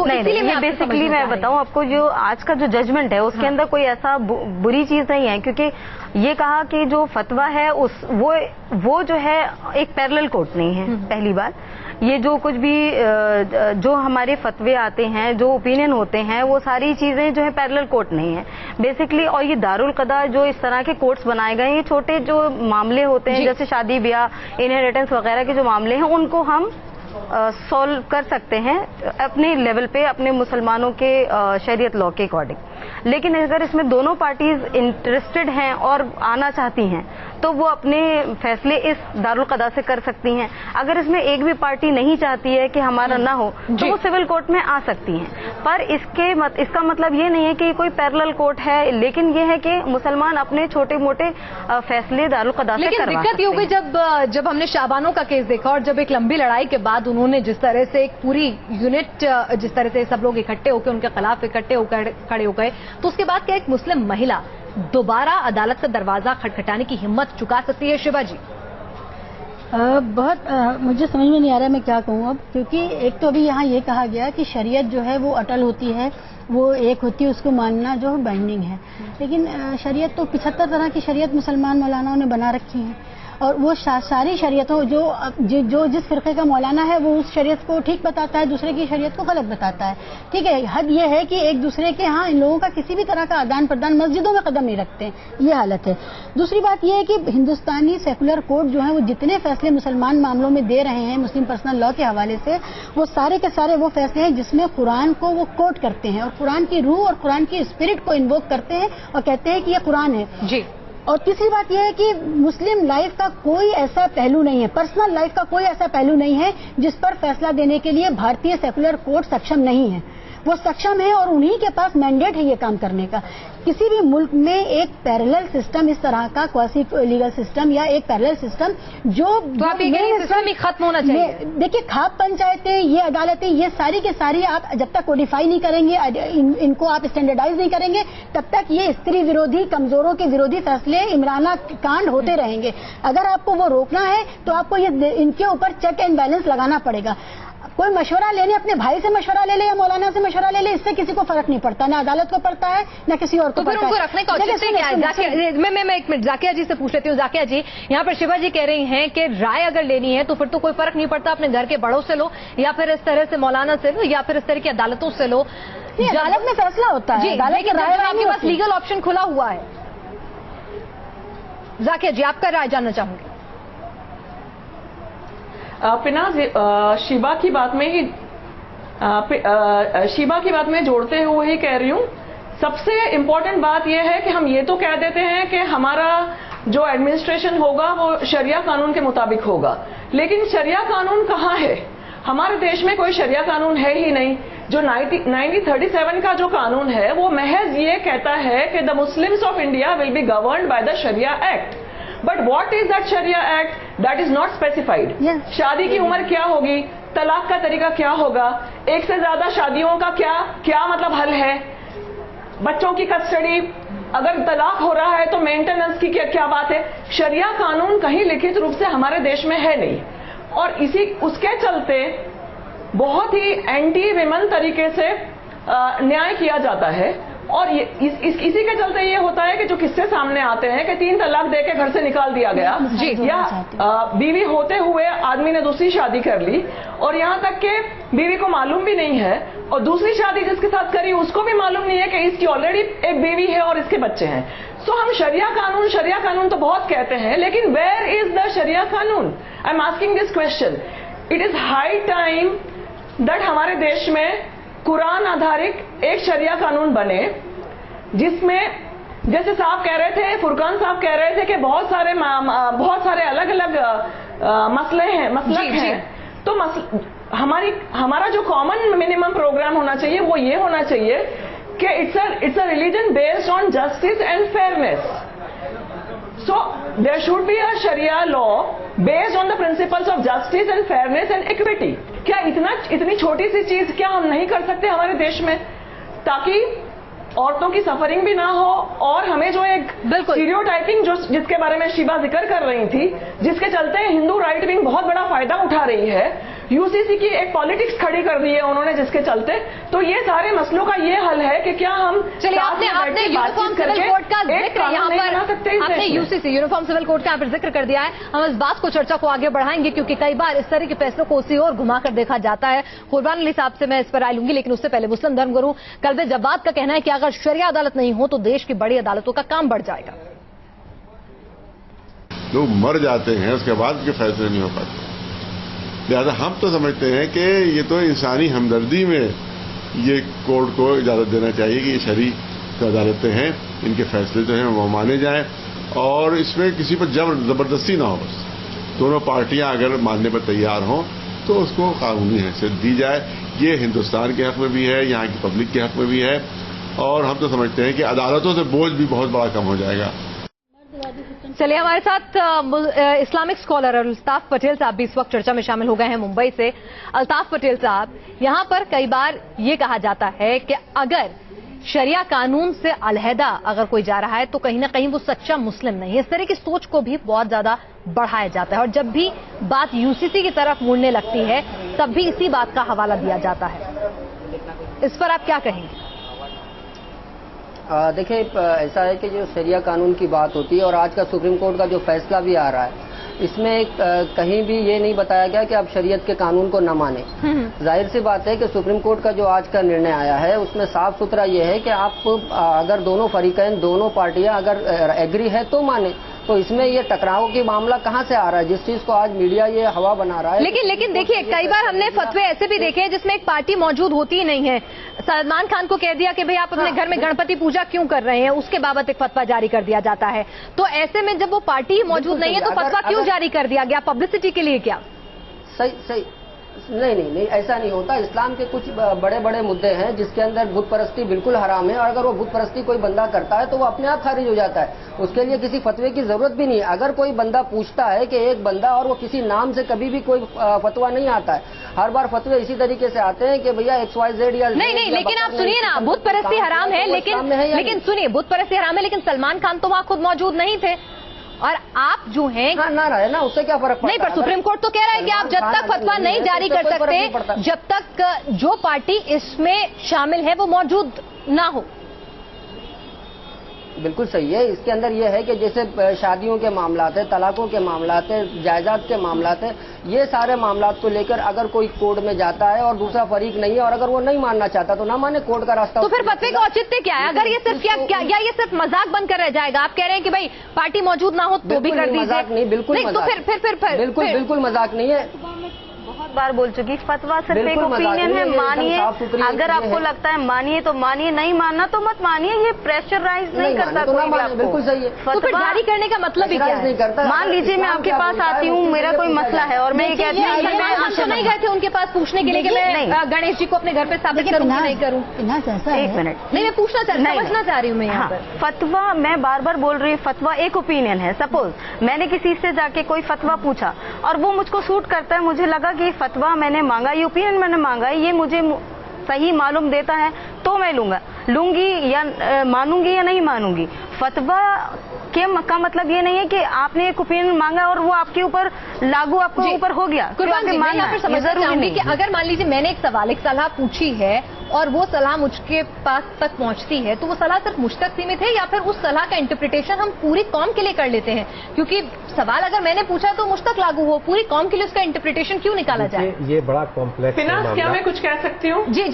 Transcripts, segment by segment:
تو اسی لیے بیسکلی میں بتاؤں آپ کو، جو آج کا جو ججمنٹ ہے اس کے اندر کوئی ایسا بری چیز نہیں ہے، کیونکہ یہ کہا کہ جو فتویٰ ہے وہ جو ہے ایک پیرلل کورٹ نہیں ہے. پہلی بات یہ جو کچھ بھی جو ہمارے فتوے آتے ہیں، جو اوپینین ہوتے ہیں، وہ ساری چیزیں جو ہے پیرلل کورٹ نہیں ہیں بیسکلی. اور یہ دارالقضاء جو اس طرح کے کورٹس بنائے گئے ہیں، یہ چھوٹے جو معاملے ہوتے ہیں جیسے شادی بیاہ، انہیریٹنس وغیرہ کے جو معاملے ہیں ان کو ہم سولو کر سکتے ہیں اپنے لیول پہ، اپنے مسلمانوں کے شریعت لاء کے اکارڈنگ. لیکن اگر اس میں دونوں پارٹیز انٹرسٹڈ ہیں اور آنا چاہتی ہیں تو وہ اپنے فیصلے اس دارالقضاء سے کر سکتی ہیں. اگر اس میں ایک بھی پارٹی نہیں چاہتی ہے کہ ہمارا نہ ہو تو وہ سول کورٹ میں آ سکتی ہیں. پر اس کا مطلب یہ نہیں ہے کہ یہ کوئی پیرلل کورٹ ہے، لیکن یہ ہے کہ مسلمان اپنے چھوٹے موٹے فیصلے دارالقضاء سے کروا سکتے ہیں. دقت یہ ہوگی جب ہم نے شعبانوں کا کیس دیکھا اور جب ایک لمبی لڑائی کے بعد انہوں نے جس طرح سے ایک پوری یونٹ، جس طرح سے سب لوگ اکٹھے ہو کے ان کے خلاف اکٹھے ہو کر کھڑے ہو گئے، تو اس کے بعد کیا ایک مسلم مہیلا دوبارہ عدالت کا دروازہ کھٹکھٹانے کی ہمت چکا سکتی ہے؟ شیبا جی بہت مجھے سمجھ میں نہیں آ رہا ہے میں کیا کہوں اب، کیونکہ ایک تو ابھی یہاں یہ کہا گیا کہ شریعت جو ہے وہ اٹل ہوتی ہے، وہ ایک ہوتی ہے، اس کو ماننا جو بائنڈنگ ہے. لیکن شریعت تو 75 طرح کی شریعت مسلمان مولاناؤں نے بنا رکھی ہیں، اور وہ ساری شریعتوں جو جس فرقے کا مولانا ہے وہ اس شریعت کو ٹھیک بتاتا ہے، دوسرے کی شریعت کو غلط بتاتا ہے. ٹھیک ہے، حد یہ ہے کہ ایک دوسرے کے ہاں ان لوگوں کا کسی بھی طرح کا آدان پردان، مسجدوں میں قدم نہیں رکھتے ہیں، یہ حالت ہے. دوسری بات یہ ہے کہ ہندوستانی سیکولر کورٹ جو ہیں وہ جتنے فیصلے مسلمان معاملوں میں دے رہے ہیں مسلم پرسنل لاء کے حوالے سے، وہ سارے کے سارے وہ فیصلے ہیں جس میں قرآن کو وہ کوٹ کرتے ہیں اور قرآن کی روح اور قرآن کی اسپرٹ کو انووک کرتے ہیں اور کہتے ہیں کہ یہ قرآن ہے. جی. اور تیسری بات یہ ہے کہ مسلم لائف کا کوئی ایسا پہلو نہیں ہے، پرسنل لائف کا کوئی ایسا پہلو نہیں ہے جس پر فیصلہ دینے کے لیے بھارتیہ سیکولر کورٹ سکشم نہیں ہے. وہ سکشم ہے اور انہی کے پاس مینڈیٹ ہے یہ کام کرنے کا. کسی بھی ملک میں ایک پیرلل سسٹم اس طرح کا کوازی لیگل سسٹم یا ایک پیرلل سسٹم جو سسٹم ہی ختم ہونا چاہیے. دیکھیے کھاپ پنچایتیں، یہ عدالتیں، یہ ساری کے ساری آپ جب تک کوڈیفائی نہیں کریں گے، ان کو آپ اسٹینڈرڈائز نہیں کریں گے، تب تک یہ استری ورودھی، کمزوروں کے ورودھی فیصلے، عمرانہ کانڈ ہوتے رہیں گے. اگر آپ کو وہ روکنا ہے تو آپ کو یہ ان کے اوپر چیک اینڈ بیلنس لگانا پڑے گا. کوئی مشورہ لینے اپنے بھائی سے مشورہ لے لے یا مولانا سے مشورہ لے لے، اس سے کسی کو فرق نہیں پڑتا، نہ عدالت کو پڑتا ہے نہ کسی اور کو پڑتا ہے. تو پھر ان کو رکھنے کا اوچتیہ کیا ہے؟ میں ایک منٹ ذاکیہ جی سے پوچھ لیتی ہوں. ذاکیہ جی، یہاں پر شیبا جی کہہ رہی ہیں کہ رائے اگر لینی ہے تو پھر تو کوئی فرق نہیں پڑتا، اپنے گھر کے بڑوں سے لو یا پھر اس طرح سے مولانا سے لو یا پھر اس طرح کی عدالتوں سے لو. عدالت میں فیصلہ ہوتا ہے، عدالت کی رائے آپ کے پاس لیگل آپشن کھلا ہوا ہے. ذاکیہ جی آپ کا رائے جاننا چاہوں گی. پناز شیبا کی بات میں جوڑتے ہوئے ہی کہہ رہی ہوں، سب سے امپورٹنٹ بات یہ ہے کہ ہم یہ تو کہہ دیتے ہیں کہ ہمارا جو ایڈمنسٹریشن ہوگا وہ شریعہ قانون کے مطابق ہوگا، لیکن شریعہ قانون کہاں ہے؟ ہمارے دیش میں کوئی شریعہ قانون ہے ہی نہیں. جو 1937 کا جو قانون ہے وہ محض یہ کہتا ہے کہ the Muslims of India will be governed by the Sharia Act. But what is that Sharia Act? That is not specified. شادی کی عمر کیا ہوگی؟ طلاق کا طریقہ کیا ہوگا؟ ایک سے زیادہ شادیوں کا کیا مطلب حل ہے؟ بچوں کی کسٹڈی، اگر طلاق ہو رہا ہے تو مینٹیننس کی کیا بات ہے؟ شریعہ قانون کہیں لکھت روپ سے ہمارے دیش میں ہے نہیں، اور اس کے چلتے بہت ہی اینٹی ویمن طریقے سے نیائے کیا جاتا ہے. اور اسی کے چلتے یہ ہوتا ہے کہ جو قصے سامنے آتے ہیں کہ 3 طلاق دے کے گھر سے نکال دیا گیا، یا بیوی ہوتے ہوئے آدمی نے دوسری شادی کر لی اور یہاں تک کہ بیوی کو معلوم بھی نہیں ہے، اور دوسری شادی جس کے ساتھ کری اس کو بھی معلوم نہیں ہے کہ اس کی آلریڈی ایک بیوی ہے اور اس کے بچے ہیں. سو ہم شریعہ قانون تو بہت کہتے ہیں، لیکن ویئر از دا شریعہ قانون؟ I am asking this question. It is high time that ہمارے دیش میں قرآن آدھارت ایک شریعہ قانون بنے، جس میں جیسے صاحب کہہ رہے تھے، فرقان صاحب کہہ رہے تھے کہ بہت سارے الگ الگ مسلک ہیں. تو ہمارا جو کامن منیمم پروگرام ہونا چاہیے وہ یہ ہونا چاہیے کہ it's a religion based on justice and fairness. So there should be a Sharia law based on the principles of justice and fairness and equity. کیا اتنی چھوٹی سی چیز کیا ہم نہیں کر سکتے ہمارے دیش میں، تاکہ عورتوں کی سفرنگ بھی نہ ہو، اور ہمیں جو ایک اسٹیریوٹائپنگ جس کے بارے میں شیبا ذکر کر رہی تھی، جس کے چلتے ہندو رائٹ ونگ بہت بڑا فائدہ اٹھا رہی ہے، यूसीसी की एक पॉलिटिक्स खड़ी कर दी है उन्होंने, जिसके चलते तो ये सारे मसलों का ये हल है कि क्या हम चलिए, आपने यूनिफॉर्म सिविल कोड का जिक्र यहाँ पर, आपने यूसीसी यूनिफॉर्म सिविल कोड का यहाँ पर जिक्र कर दिया है। हम इस बात को, चर्चा को आगे बढ़ाएंगे, क्योंकि कई बार इस तरह के फैसलों को उसी और घुमाकर देखा जाता है। कुर्बान अली साहब से मैं इस पर राय लूंगी, लेकिन उससे पहले मुस्लिम धर्मगुरु कल्बे जब्बाद का कहना है कि अगर शरिया अदालत नहीं हो तो देश की बड़ी अदालतों का काम बढ़ जाएगा। लोग मर जाते हैं, उसके बाद के फैसले नहीं हो पाते। लिहाजा हम तो समझते हैं कि ये तो इंसानी हमदर्दी में ये कोर्ट को इजाजत देना चाहिए कि ये शरई अदालतें हैं, इनके फैसले जो हैं वो माने जाएं और इसमें किसी पर जबरदस्ती ना हो। बस दोनों पार्टियां अगर मानने पर तैयार हों तो उसको कानूनी हैसियत दी जाए। ये हिंदुस्तान के हक में भी है, यहाँ की पब्लिक के हक में भी है, और हम तो समझते हैं कि अदालतों से बोझ भी बहुत बड़ा कम हो जाएगा। चलिए, हमारे साथ इस्लामिक स्कॉलर अल्ताफ पटेल साहब भी इस वक्त चर्चा में शामिल हो गए हैं मुंबई से। अल्ताफ पटेल साहब, यहाँ पर कई बार ये कहा जाता है कि अगर शरिया कानून से अलहदा अगर कोई जा रहा है तो कहीं ना कहीं वो सच्चा मुस्लिम नहीं है। इस तरह की सोच को भी बहुत ज्यादा बढ़ाया जाता है, और जब भी बात यूसीसी की तरफ मुड़ने लगती है तब भी इसी बात का हवाला दिया जाता है। इस पर आप क्या कहेंगे? देखिए, ऐसा है कि जो शरिया कानून की बात होती है और आज का सुप्रीम कोर्ट का जो फैसला भी आ रहा है, इसमें कहीं भी ये नहीं बताया गया कि आप शरीयत के कानून को न माने। जाहिर सी बात है कि सुप्रीम कोर्ट का जो आज का निर्णय आया है उसमें साफ सुथरा ये है कि आप अगर दोनों फरीकैन, दोनों पार्टियां अगर एग्री है तो माने। तो इसमें ये टकराव की मामला कहाँ से आ रहा है, जिस चीज को आज मीडिया ये हवा बना रहा है। लेकिन देखिए, कई बार हमने फतवे ऐसे भी देखे हैं जिसमें एक पार्टी मौजूद होती ही नहीं है। सलमान खान को कह दिया कि भाई आप अपने घर में गणपति पूजा क्यों कर रहे हैं, उसके बाबत एक फतवा जारी कर दिया जाता है। तो ऐसे में जब वो पार्टी ही मौजूद नहीं है तो फतवा क्यों जारी कर दिया गया? पब्लिसिटी के लिए क्या? सही नहीं, ऐसा नहीं होता। इस्लाम के कुछ बड़े बड़े मुद्दे हैं जिसके अंदर बुत परस्ती बिल्कुल हराम है, और अगर वो बुत परस्ती कोई बंदा करता है तो वो अपने आप खारिज हो जाता है। उसके लिए किसी फतवे की जरूरत भी नहीं। अगर कोई बंदा पूछता है कि एक बंदा, और वो किसी नाम से कभी भी कोई फतवा नहीं आता है, हर बार फतवे इसी तरीके से आते हैं कि भैया XYZ या नहीं, लेकिन आप सुनिए ना, बुत परस्ती हराम है, लेकिन सुनिए, बुत परस्ती हराम है, लेकिन सलमान खान तो वहाँ खुद मौजूद नहीं थे, और आप जो हैं ना रहे ना, उससे क्या फर्क पड़ता है? नहीं, पर सुप्रीम कोर्ट तो कह रहा है कि आप जब तक फतवा नहीं जारी कर सकते, जब तक जो पार्टी इसमें शामिल है वो मौजूद ना हो। बिल्कुल सही है। इसके अंदर ये है कि जैसे शादियों के मामलात है, तलाकों के मामलात है, जायदाद के मामलात है, ये सारे मामलात को लेकर अगर कोई कोर्ट में जाता है और दूसरा फरीक नहीं है और अगर वो नहीं मानना चाहता तो ना माने, कोर्ट का रास्ता। तो फिर फतवे का औचित्य क्या है? अगर ये सिर्फ क्या ये सिर्फ मजाक बनकर रह जाएगा? आप कह रहे हैं कि भाई पार्टी मौजूद ना हो तो भी कर दीजिए। मजाक नहीं, बिल्कुल तो फिर बिल्कुल मजाक नहीं है। बहुत बार बोल चुकी, फतवा सिर्फ एक ओपिनियन है, मानिए। अगर आपको लगता है मानिए तो मानिए, नहीं मानना तो मत मानिए। ये प्रेशराइज नहीं करता कोई भी आपको। बिल्कुल सही है। तो फिर जारी करने का मतलब ही क्या है? नहीं करता। मान लीजिए मैं आपके पास आती हूँ, मेरा कोई मसला है और मैं ये कहती हूँ तो नहीं गए थे उनके पास पूछने के लिए कि मैं गणेश जी को अपने घर पे स्थापित करूँ कि नहीं करूँ? एक मिनट, नहीं, मैं पूछना समझना चाह रही हूँ मैं यहाँ पर। फतवा, मैं बार बार बोल रही हूँ, फतवा एक ओपिनियन है। सपोज मैंने किसी से जाके कोई फतवा पूछा और वो मुझको सूट करता है, मुझे लगा कि फतवा मैंने मांगा, ये ओपिनियन मैंने मांगा है, ये मुझे सही मालूम देता है तो मैं लूंगी या मानूंगी या नहीं मानूंगी। फतवा का मतलब ये नहीं है कि आपने एक ओपिनियन मांगा और वो आपके ऊपर लागू, आपके ऊपर हो गया। कुर्बान जी, मैं यहाँ पर समझना चाहूंगी कि अगर मान लीजिए मैंने एक सलाह पूछी है और वो सलाह मुझके पास तक पहुंचती है, तो वो सलाह सिर्फ मुझ तक सीमित है या फिर उस सलाह का इंटरप्रिटेशन हम पूरी कौम के लिए कर लेते हैं? क्योंकि सवाल अगर मैंने पूछा तो मुझ तक लागू हो, पूरी कौम के लिए उसका इंटरप्रिटेशन क्यों निकाला जाए? ये बड़ा कॉम्प्लेक्स है। क्या मैं कुछ कह सकती हूँ? जी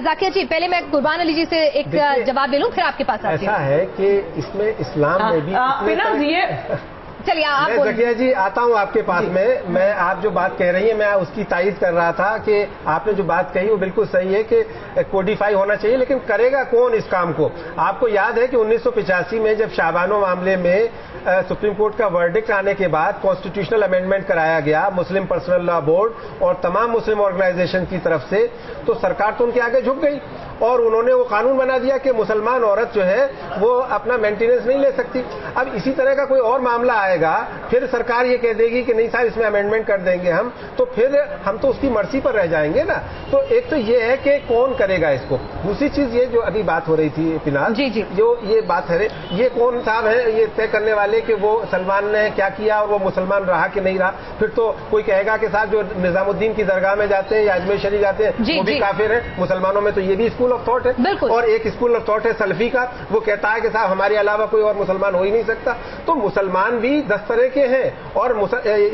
जाकिया जी, पहले मैं कुर्बान अली जी से एक जवाब ले लूं, फिर आपके पास आती हूं। ऐसा है कि इसमें इस्लाम में भी चलिए आप ज़किया जी, आता हूं आपके पास में। मैं आप जो बात कह रही हैं मैं उसकी तायीद कर रहा था कि आपने जो बात कही वो बिल्कुल सही है कि कोडिफाई होना चाहिए, लेकिन करेगा कौन इस काम को? आपको याद है कि 1985 में जब शाबानो मामले में सुप्रीम कोर्ट का वर्डिक्ट आने के बाद कॉन्स्टिट्यूशनल अमेंडमेंट कराया गया मुस्लिम पर्सनल लॉ बोर्ड और तमाम मुस्लिम ऑर्गेनाइजेशन की तरफ से, तो सरकार तो उनके आगे झुक गई और उन्होंने वो कानून बना दिया कि मुसलमान औरत जो है वो अपना मेंटेनेंस नहीं ले सकती। अब इसी तरह का कोई और मामला आएगा, फिर सरकार ये कह देगी कि नहीं साहब इसमें अमेंडमेंट कर देंगे हम, तो फिर हम तो उसकी मर्जी पर रह जाएंगे ना। तो एक तो ये है कि कौन करेगा इसको। दूसरी चीज ये जो अभी बात हो रही थी फिलहाल, जो ये बात है, ये कौन साहब है ये तय करने वाले कि वो सलमान ने क्या किया और वो मुसलमान रहा कि नहीं रहा। फिर तो कोई कहेगा कि साहब जो निजामुद्दीन की दरगाह में जाते हैं या अजमेर शरीफ जाते हैं वो भी काफिर है। मुसलमानों में तो ये भी स्कूल ऑफ थॉट है। और एक स्कूल ऑफ थॉट है सलफी का, वो कहता है कि साहब हमारे अलावा कोई और मुसलमान हो ही नहीं सकता। तो मुसलमान भी 10 तरह के हैं और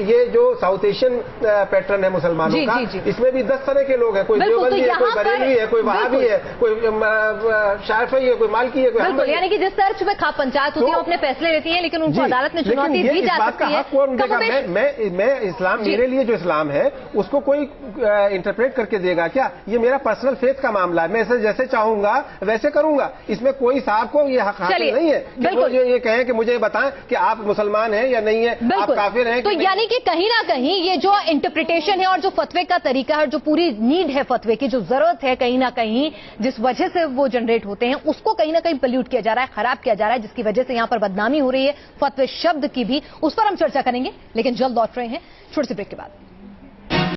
ये जो साउथ एशियन पैटर्न है मुसलमानों का, इसमें भी 10 तरह के लोग हैं। कोई देवबंदी है, कोई बरेली है, कोई वहाबी है, कोई शाफी है, कोई मालकी है, कोई। यानी कि जिस तरह में खाप पंचायत होती है, अपने फैसले लेती है, लेकिन उनको अदालत में चुनौती दी जा सकती है। कौन देगा? मैं इस्लाम, मेरे लिए जो इस्लाम है उसको कोई इंटरप्रेट करके देगा क्या? ये मेरा पर्सनल फेथ का मामला है, मैं जैसे चाहूंगा वैसे करूंगा। इसमें कोई साहब को ये हक हासिल नहीं है कि वो ये कहें कि मुझे बताएं कि आप मुसलमान हैं या नहीं है, आप काफिर हैं। तो यानी कि कहीं ना कहीं ये जो इंटरप्रिटेशन है और जो फतवे का तरीका है, जो पूरी नीड है फतवे की, जो जरूरत है कहीं ना कहीं जिस वजह से वो जनरेट होते हैं, उसको कहीं ना कहीं पल्यूट किया जा रहा है, खराब किया जा रहा है, जिसकी वजह से यहां पर बदनामी हो रही है फतवे शब्द की भी। उस पर हम चर्चा करेंगे, लेकिन जल्द लौट रहे हैं छोटे से ब्रेक के बाद।